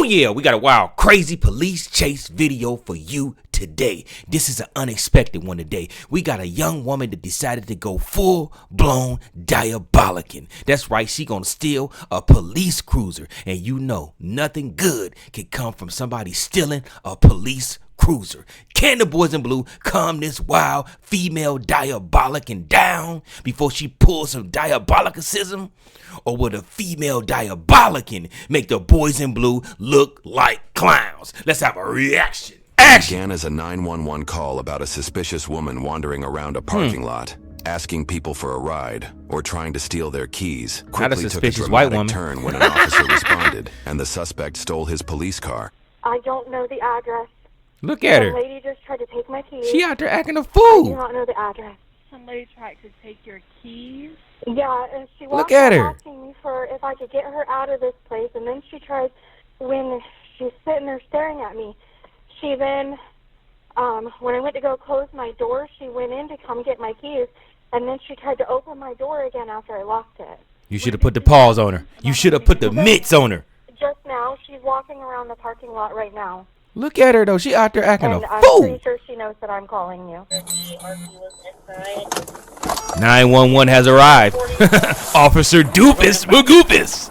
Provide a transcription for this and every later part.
yeah, we got a wild, crazy police chase video for you today. This is an unexpected one today. We got a young woman that decided to go full-blown diabolicking. That's right, she gonna steal a police cruiser. And you know, nothing good can come from somebody stealing a police cruiser. Can the boys in blue calm this wild female diabolicking down before she pulls some diabolicism? Or will the female diabolicking make the boys in blue look like clowns? Let's have a reaction. Action! Began as a 911 call about a suspicious woman wandering around a parking lot, asking people for a ride or trying to steal their keys. Quickly took a dramatic turn when an officer responded, and the suspect stole his police car. I don't know the address. Look at her. The lady just tried to take my keys. She out there acting a I fool. do not know the address. Somebody tried to take your keys? Yeah, and she Look walked at up her. asking me for if I could get her out of this place, and then she tried, when she's sitting there staring at me, she then, when I went to go close my door, she went in to come get my keys, and then she tried to open my door again after I locked it. You should have put the paws on her. You should have put the mitts on her. Just now, she's walking around the parking lot right now. Look at her, though. She out there acting And a I'm fool. pretty sure she knows that I'm calling you. 911 has arrived. Officer Doofus Magoofus.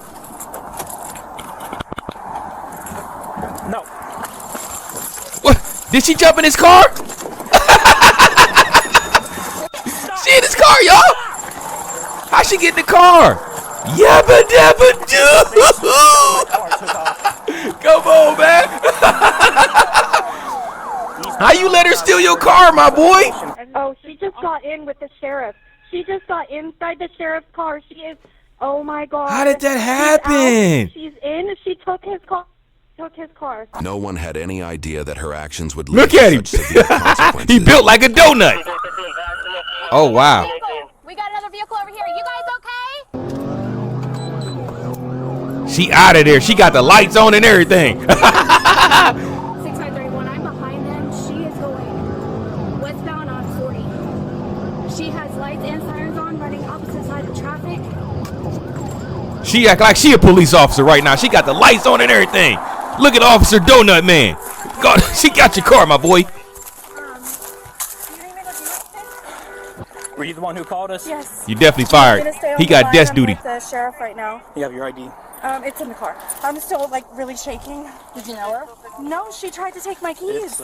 No. What? Did she jump in his car? She in his car, y'all. How'd she get in the car? Yabba dabba doo. Come on, man. How you let her steal your car, my boy? Oh, she just got in with the sheriff. She just got inside the sheriff's car. She is, oh my God. How did that happen? She's in. She took his car. No one had any idea that her actions would lead Look to at him. such severe consequences. He built like a donut. Oh, wow. We got another vehicle over here. You guys okay? She out of there. She got the lights on and everything. 6531, I'm behind them. She is going westbound on 40. She has lights and sirens on, running opposite side of traffic. She act like she a police officer right now. She got the lights on and everything. Look at Officer Donut Man. God, she got your car, my boy. Were you the one who called us? Yes. You definitely fired. He got desk duty. I'm with the sheriff right now. You have your ID? It's in the car. I'm still like really shaking. Did you know her? No, she tried to take my keys.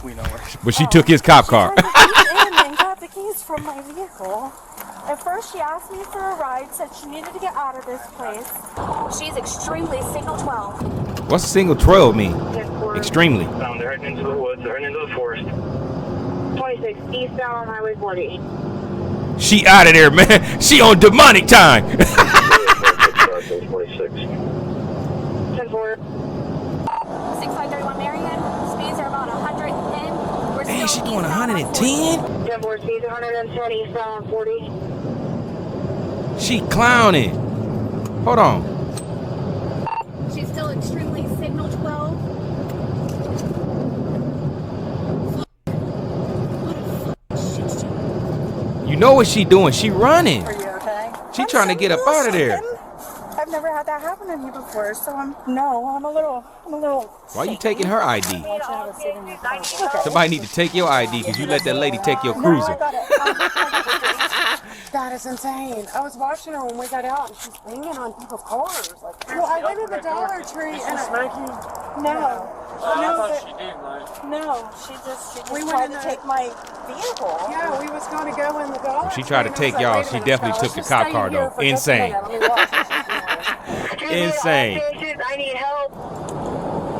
We know her. But she took his cop car. She tried to get in and got the keys from my vehicle. At first, she asked me for a ride, said she needed to get out of this place. She's extremely signal 12. What's single 12 mean? Extremely. They're heading into the woods. They're heading into the forest. 26 eastbound on Highway 40. She out of there, man. She on demonic time. 26. 10-4. 6531 Marion. Speeds are about 110. We're Dang, she still going eastbound on 110? 10-4 speeds 110 eastbound on 40. She clowning. Hold on. She's still extremely signal 12. You know what she doing? She running. Are you okay? She trying to get up out of there. I've never had that happen to me before, so I'm a little. Why you taking her ID? I want you to have a seat in your car. Somebody need to take your ID because you let that lady take your cruiser. That is insane. I was watching her when we got out, and she's banging on people's cars. Like, well, I went to the Dollar Tree, and no, she just tried to take my vehicle. Yeah, we was going to go in the Dollar Tree. She tried to take y'all. She definitely took the cop car though. Insane. Insane. I need help.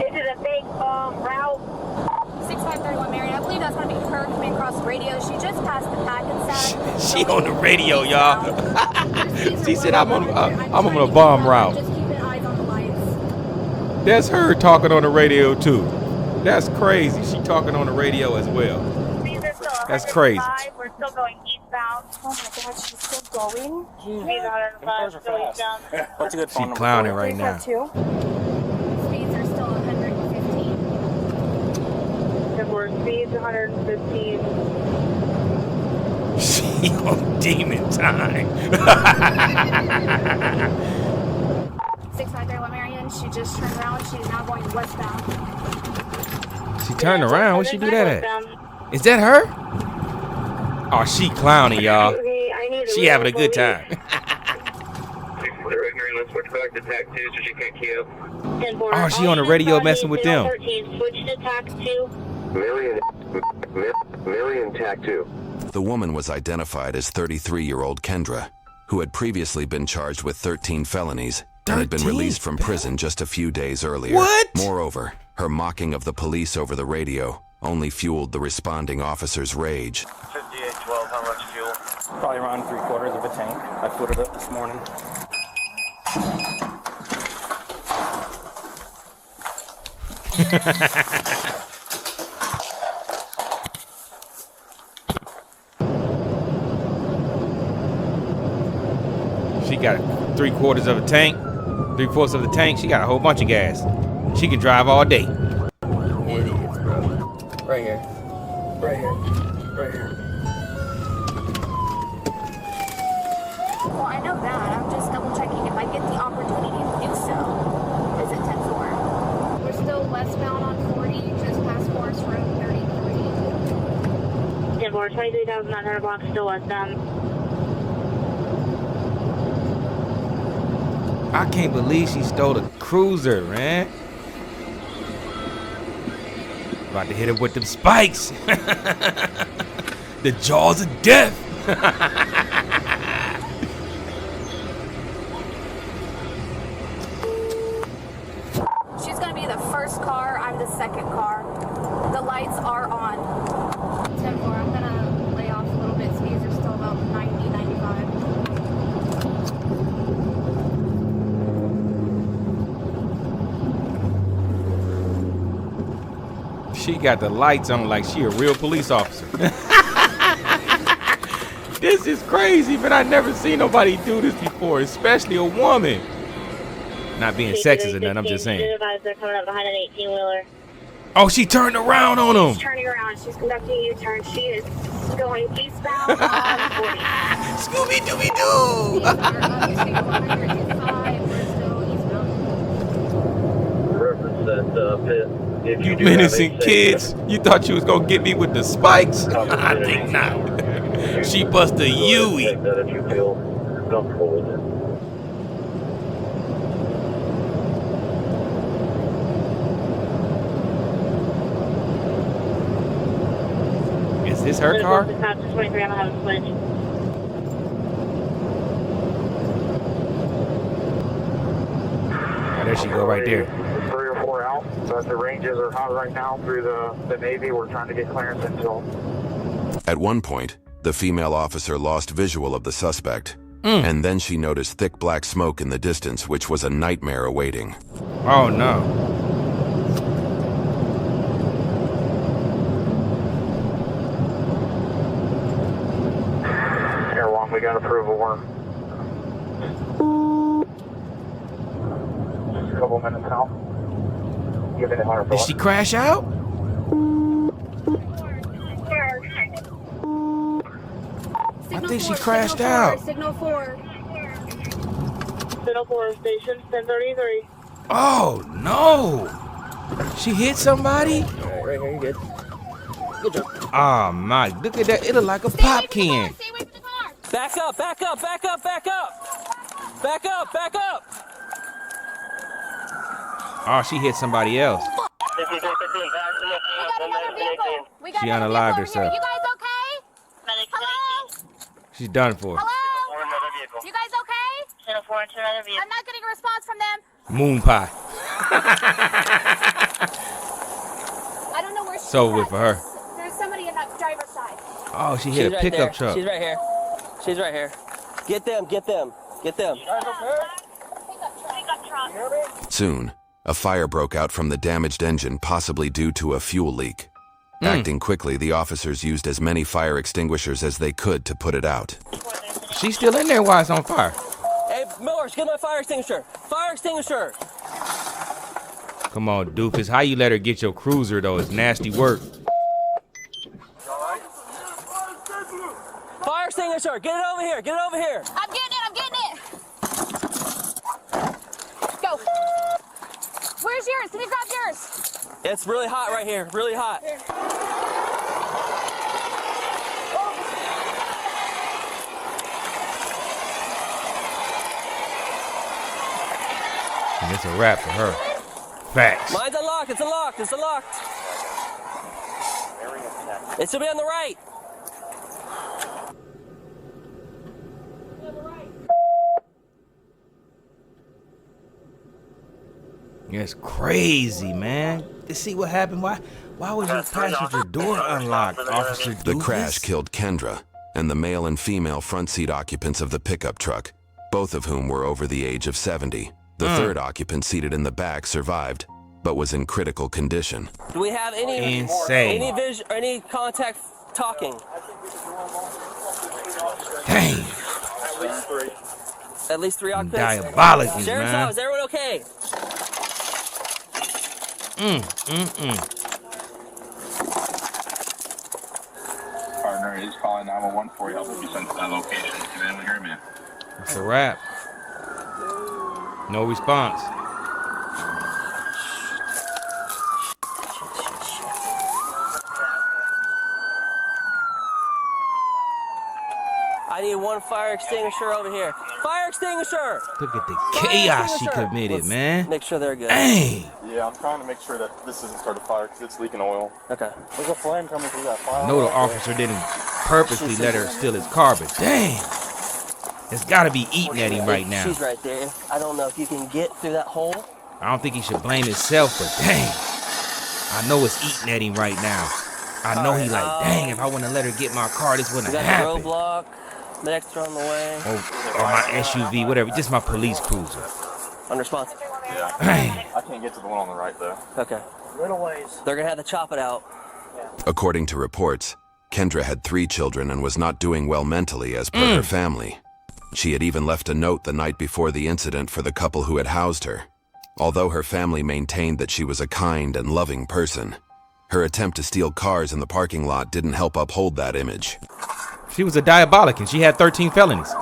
Is it a big route? 6531 Marion. I believe that's going to be her coming across the radio. She just passed the Hackensack. She on the radio, y'all. She said, "I'm on a bomb route." Just keeping eyes on the lights. That's her talking on the radio too. That's crazy. She talking on the radio as well. That's crazy. We're still going eastbound. Oh my God, she's still going? What's a good phone She number? clowning right now. Speeds are still 115. We're speeds 115. She on demon time. 6531 Marion. in. She just turned around. She's now going westbound. She turned around? Where'd she do that at? Is that her? Oh, she clowning, y'all. She having a good time. Let's switch back to TAC 2 so she can't queue. Oh, she on the radio messing with them. Switch to TAC 2. Marion TAC 2. The woman was identified as 33-year-old Kendra, who had previously been charged with 13 felonies and had been released from prison just a few days earlier. What? Moreover, her mocking of the police over the radio only fueled the responding officer's rage. 5812, how much fuel? Probably around 3/4 of a tank. I filled it up this morning. She got 3/4 of a tank, 3/4 of the tank. She got a whole bunch of gas. She can drive all day. Idiots, bro. Right here. Right here. Right here. Well, I know that. I'm just double checking if I get the opportunity to do so. Is it 10-4? We're still westbound on 40, just past Forest Road 33. 10-4, 23,900 blocks, still westbound. I can't believe she stole a cruiser, man. About to hit her with them spikes. The jaws of death. She's going to be the first car. I'm the second car. The lights are on. 10-4, I'm going to lay off a little bit. Speeds are still about 90, 95. She got the lights on like she a real police officer. This is crazy, but I never seen nobody do this before, especially a woman. Not being sexist or nothing, I'm just saying. They're coming up behind an 18-wheeler. Oh, she turned around on him. She's turning around. She's conducting a U-turn. She is going eastbound on 40. Scooby-Dooby-Doo. Reference that pit. You innocent kids. You thought you was going to get me with the spikes? I think not. She bust a Yui. Take that if you feel comfortable with it. Is this her car? 23, I'm going to have a switch. Oh, there she go right there. 3 or 4 out, but the ranges are hot right now through the Navy. We're trying to get clearance until. At one point, the female officer lost visual of the suspect, and then she noticed thick black smoke in the distance, which was a nightmare awaiting. Oh, no. Here, long we got approval. We're just a couple minutes out. Giving it 100. Did she crash out? I think she crashed out. Signal 4. Signal 4 station, 1033. Oh, no. She hit somebody? Right here, you good. Good job. Oh, my. Look at that. It look like a pop can. Stay away from the car. Back up, back up, back up, back up! Back up, back up! Oh, she hit somebody else. We got another vehicle. We got She another unalived vehicle over here. herself. You guys okay? Hello? She's done for. Hello? You guys okay? Signal 4 into another vehicle. I'm not getting a response from them. Moon pie. I don't know where she's So at. with for her. There's somebody in that driver's side. Oh, she hit a pickup truck. She's right here. She's right here. Get them, get them, get them. Pickup truck. Soon, a fire broke out from the damaged engine, possibly due to a fuel leak. Acting quickly, the officers used as many fire extinguishers as they could to put it out. She's still in there while it's on fire. Hey, Millers, get my fire extinguisher. Fire extinguisher. Come on, doofus. How you let her get your cruiser, though? It's nasty work. Fire extinguisher. Get it over here. Get it over here. I'm getting it. Go. yours. Can you grab yours? It's really hot right here. Really hot. And it's a wrap for her. Facts. Mine's unlocked. It's unlocked. It's unlocked. It should be on the right. It's crazy, man. To see what happened. Why was your passenger door unlocked, Officer Doofus? The crash killed Kendra and the male and female front seat occupants of the pickup truck, both of whom were over the age of 70. The third occupant seated in the back survived, but was in critical condition. Do we have any any contact talking? Dang. At least 3 occupants. Diabolical, Sheriff's man. office, everyone okay? Partner is calling 911 for you. Help will be sent to that location. Can anyone hear me? It's a wrap. No response. I need one fire extinguisher over here. Fire extinguisher! Look at the chaos she committed, man. Make sure they're good. Dang. Yeah, I'm trying to make sure that this isn't started fire because it's leaking oil. Okay. There's a flame coming through that fire. I know the officer didn't purposely let her steal his car, but dang. It's got to be eating at him right now. She's right there. I don't know if you can get through that hole. I don't think he should blame himself, but dang. I know it's eating at him right now. I know he like, dang, if I wouldn't have let her get my car, this wouldn't have happened. Roadblock. The extra on the way. Or my SUV, whatever. Just my police cruiser. Unresponsive. Yeah. Dang. I can't get to the one on the right, though. Okay. Little ways. They're going to have to chop it out. According to reports, Kendra had 3 children and was not doing well mentally as per her family. She had even left a note the night before the incident for the couple who had housed her. Although her family maintained that she was a kind and loving person, her attempt to steal cars in the parking lot didn't help uphold that image. She was a diabolic and she had 13 felonies.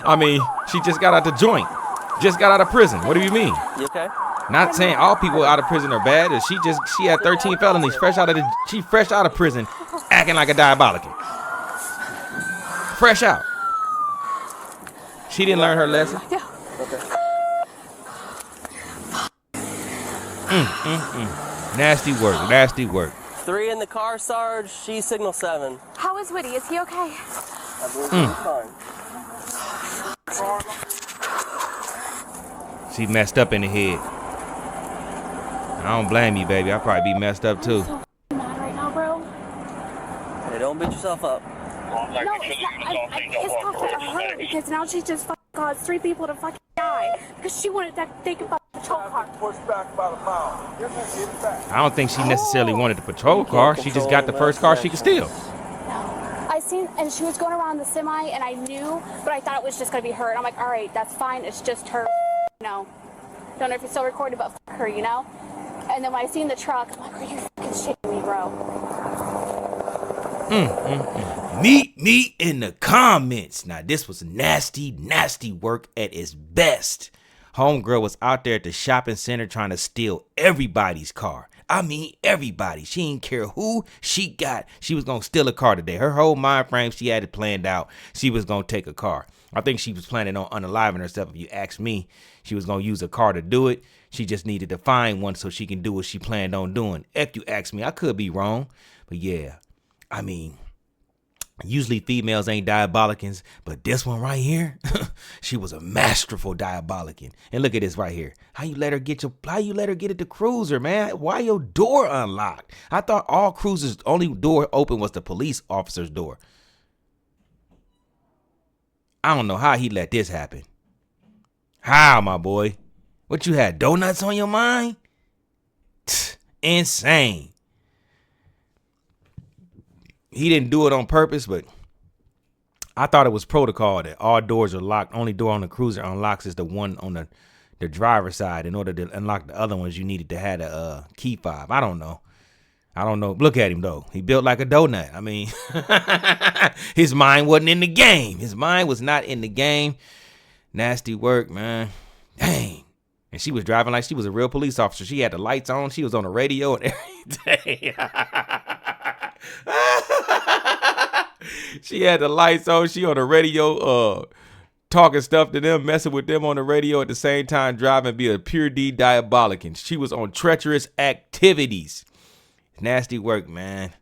I mean, she just got out the joint. Just got out of prison. What do you mean? You okay? Not saying all people out of prison are bad. She had 13 felonies fresh out of prison acting like a diabolic. Fresh out. She didn't learn her lesson. Yeah. Nasty work. Nasty work. 3 in the car, Sarge. She's signal 7. How is Woody? Is he okay? I believe he's fine. She messed up in the head. I don't blame you, baby. I'd probably be messed up too. I'm so mad right now, bro. Hey, don't beat yourself up. No, it's not fair to her because now she just fucking caused 3 people to fucking die because she wanted to take a patrol car. Push back about a mile. I don't think she necessarily wanted the patrol car. She just got the first car she could steal. I seen, and she was going around the semi, and I knew, but I thought it was just gonna be her. And I'm like, all right, that's fine. It's just her. Don't know if you're still recording, but fuck her, you know. And then when I seen the truck, I'm like, are you fucking shitting me, bro? Meet me in the comments. Now, this was nasty, nasty work at its best. Homegirl was out there at the shopping center trying to steal everybody's car. I mean, everybody. She didn't care who she got. She was going to steal a car today. Her whole mind frame, she had it planned out. She was going to take a car. I think she was planning on unaliving herself. If you ask me, she was going to use a car to do it. She just needed to find one so she can do what she planned on doing. If you ask me, I could be wrong. But yeah, I mean, usually females ain't diabolicans, but this one right here, she was a masterful diabolican. And look at this right here. How you let her get at the cruiser, man? Why your door unlocked? I thought all cruisers only door open was the police officer's door. I don't know how he let this happen. How, my boy? What, you had donuts on your mind? Insane. He didn't do it on purpose, but I thought it was protocol that all doors are locked. Only door on the cruiser unlocks is the one on the driver's side. In order to unlock the other ones, you needed to have a key fob. I don't know. Look at him, though. He built like a donut. I mean, his mind wasn't in the game. His mind was not in the game. Nasty work, man. Dang. And she was driving like she was a real police officer. She had the lights on. She was on the radio and everything. She had the lights on. She on the radio talking stuff to them, messing with them on the radio at the same time, driving, be a pure D diabolic. And she was on treacherous activities. Nasty work, man.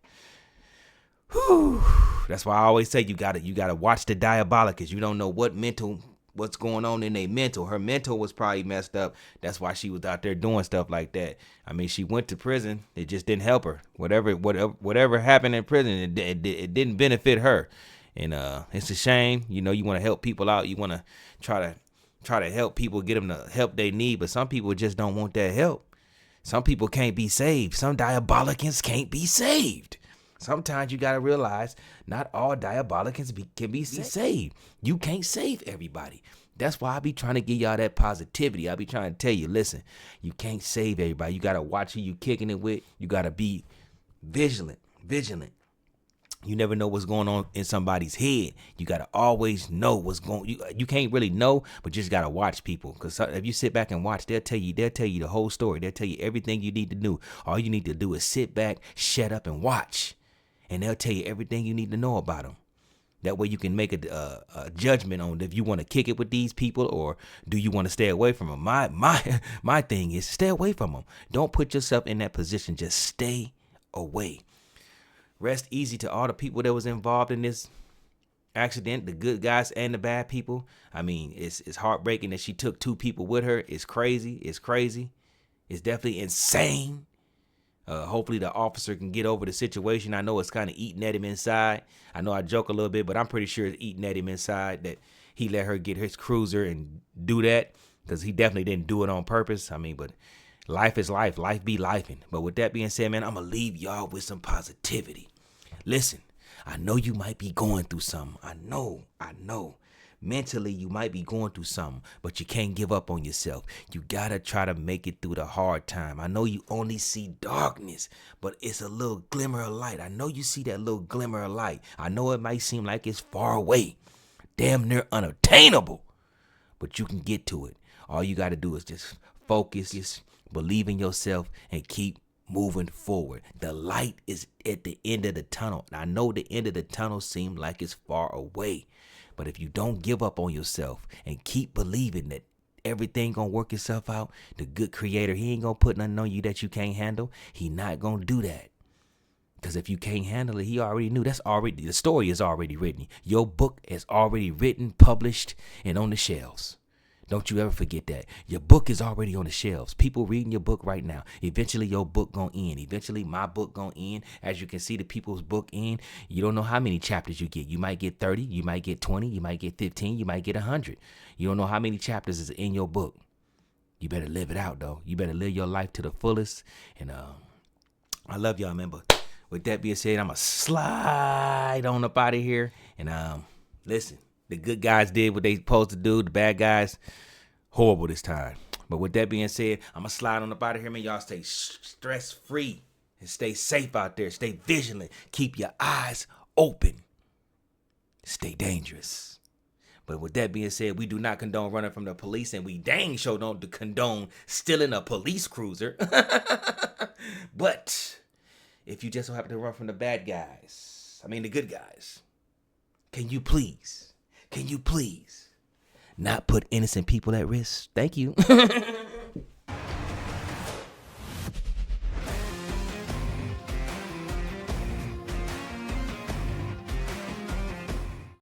Whew. That's why I always say you gotta watch the diabolicus. You don't know what's going on in their mental. Her mental was probably messed up. That's why she was out there doing stuff like that. I mean, she went to prison. It just didn't help her. Whatever happened in prison, it didn't benefit her. And it's a shame. You know, you want to help people out. You want to try to help people, get them the help they need. But some people just don't want that help. Some people can't be saved. Some diabolicans can't be saved. Sometimes you got to realize not all diabolicans can be saved. You can't save everybody. That's why I be trying to give y'all that positivity. I be trying to tell you, listen, you can't save everybody. You got to watch who you kicking it with. You got to be vigilant. You never know what's going on in somebody's head. You got to always know what's going on. You can't really know, but you just got to watch people. Because if you sit back and watch, they'll tell you the whole story. They'll tell you everything you need to do. All you need to do is sit back, shut up, and watch. And they'll tell you everything you need to know about them. That way you can make a judgment on if you want to kick it with these people or do you want to stay away from them. My thing is stay away from them. Don't put yourself in that position. Just stay away. Rest easy to all the people that was involved in this accident, the good guys and the bad people. I mean, it's heartbreaking that she took 2 people with her. It's crazy. It's definitely insane. Hopefully the officer can get over the situation. I know it's kind of eating at him inside. I know I joke a little bit, but I'm pretty sure it's eating at him inside that he let her get his cruiser and do that, because he definitely didn't do it on purpose. I mean, but life is life. Life be lifing. But with that being said, man, I'm going to leave y'all with some positivity. Listen, I know you might be going through something. I know. Mentally, you might be going through something, but you can't give up on yourself. You got to try to make it through the hard time. I know you only see darkness, but it's a little glimmer of light. I know you see that little glimmer of light. I know it might seem like it's far away, damn near unattainable, but you can get to it. All you got to do is just focus, believe in yourself, and keep moving forward. The light is at the end of the tunnel. I know the end of the tunnel seems like it's far away. But if you don't give up on yourself and keep believing that everything gonna work itself out, the good creator, he ain't gonna put nothing on you that you can't handle. He not gonna do that. Because if you can't handle it, he already knew. The story is already written. Your book is already written, published, and on the shelves. Don't you ever forget that. Your book is already on the shelves. People reading your book right now. Eventually your book gonna end. Eventually my book gonna end. As you can see, the people's book end. You don't know how many chapters you get. You might get 30. You might get 20. You might get 15. You might get 100. You don't know how many chapters is in your book. You better live it out, though. You better live your life to the fullest. And I love y'all, man. But with that being said, I'm going to slide on up out of here. And listen. The good guys did what they supposed to do. The bad guys, horrible this time. But with that being said, I'm going to slide on up out of here, man. Y'all stay stress-free and stay safe out there. Stay vigilant. Keep your eyes open. Stay dangerous. But with that being said, we do not condone running from the police, and we dang sure don't condone stealing a police cruiser. But if you just so happen to run from the bad guys, the good guys, can you please not put innocent people at risk? Thank you.